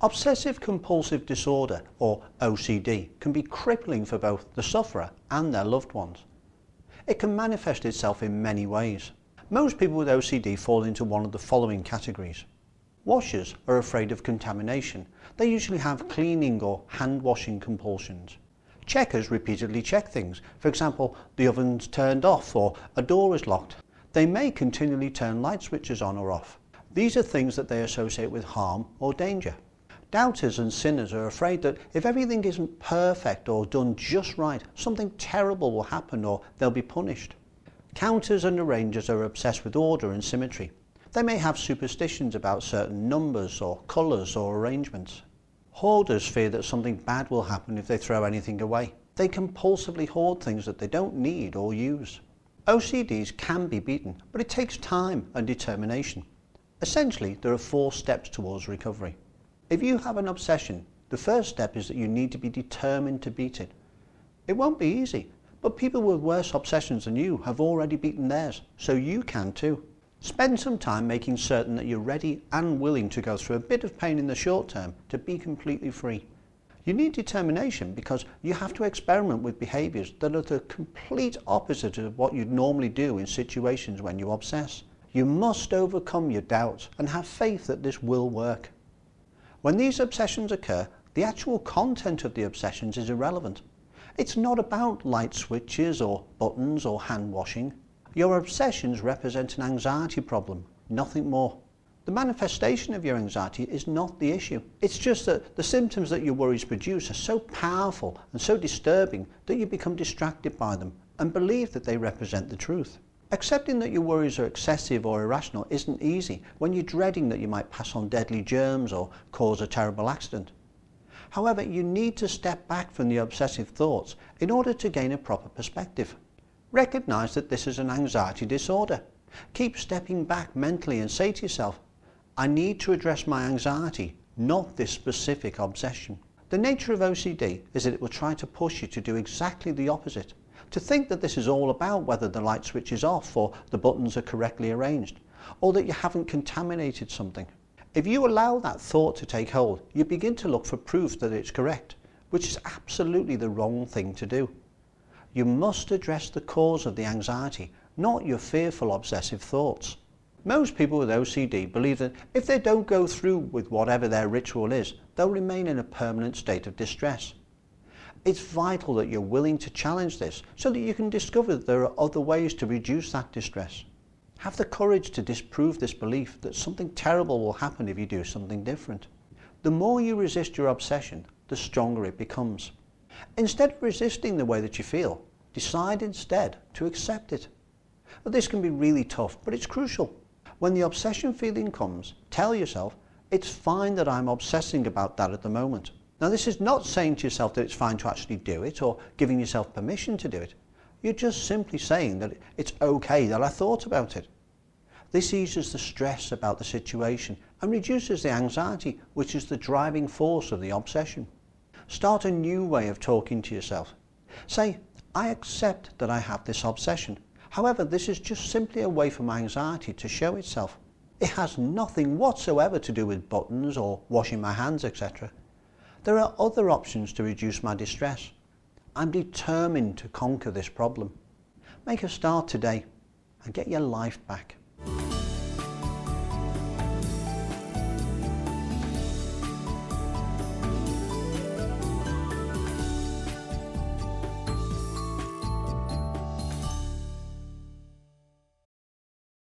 Obsessive compulsive disorder, or OCD, can be crippling for both the sufferer and their loved ones. It can manifest itself in many ways. Most people with OCD fall into one of the following categories. Washers are afraid of contamination. They usually have cleaning or hand washing compulsions. Checkers repeatedly check things. For example, the oven's turned off or a door is locked. They may continually turn light switches on or off. These are things that they associate with harm or danger. Doubters and sinners are afraid that if everything isn't perfect or done just right, something terrible will happen or they'll be punished. Counters and arrangers are obsessed with order and symmetry. They may have superstitions about certain numbers or colours or arrangements. Hoarders fear that something bad will happen if they throw anything away. They compulsively hoard things that they don't need or use. OCDs can be beaten, but it takes time and determination. Essentially, there are 4 steps towards recovery. If you have an obsession, the first step is that you need to be determined to beat it. It won't be easy, but people with worse obsessions than you have already beaten theirs, so you can too. Spend some time making certain that you're ready and willing to go through a bit of pain in the short term to be completely free. You need determination because you have to experiment with behaviours that are the complete opposite of what you'd normally do in situations when you obsess. You must overcome your doubts and have faith that this will work. When these obsessions occur, the actual content of the obsessions is irrelevant. It's not about light switches or buttons or hand washing. Your obsessions represent an anxiety problem, nothing more. The manifestation of your anxiety is not the issue. It's just that the symptoms that your worries produce are so powerful and so disturbing that you become distracted by them and believe that they represent the truth. Accepting that your worries are excessive or irrational isn't easy when you're dreading that you might pass on deadly germs or cause a terrible accident. However, you need to step back from the obsessive thoughts in order to gain a proper perspective. Recognize that this is an anxiety disorder. Keep stepping back mentally and say to yourself, I need to address my anxiety, not this specific obsession. The nature of OCD is that it will try to push you to do exactly the opposite. To think that this is all about whether the light switch is off or the buttons are correctly arranged, or that you haven't contaminated something. If you allow that thought to take hold, you begin to look for proof that it's correct, which is absolutely the wrong thing to do. You must address the cause of the anxiety, not your fearful obsessive thoughts. Most people with OCD believe that if they don't go through with whatever their ritual is, they'll remain in a permanent state of distress. It's vital that you're willing to challenge this so that you can discover that there are other ways to reduce that distress. Have the courage to disprove this belief that something terrible will happen if you do something different. The more you resist your obsession, the stronger it becomes. Instead of resisting the way that you feel, decide instead to accept it. This can be really tough, but it's crucial. When the obsession feeling comes, tell yourself, it's fine that I'm obsessing about that at the moment. Now, this is not saying to yourself that it's fine to actually do it or giving yourself permission to do it. You're just simply saying that it's okay that I thought about it. This eases the stress about the situation and reduces the anxiety, which is the driving force of the obsession. Start a new way of talking to yourself. Say, I accept that I have this obsession. However, this is just simply a way for my anxiety to show itself. It has nothing whatsoever to do with buttons or washing my hands, etc. There are other options to reduce my distress. I'm determined to conquer this problem. Make a start today and get your life back.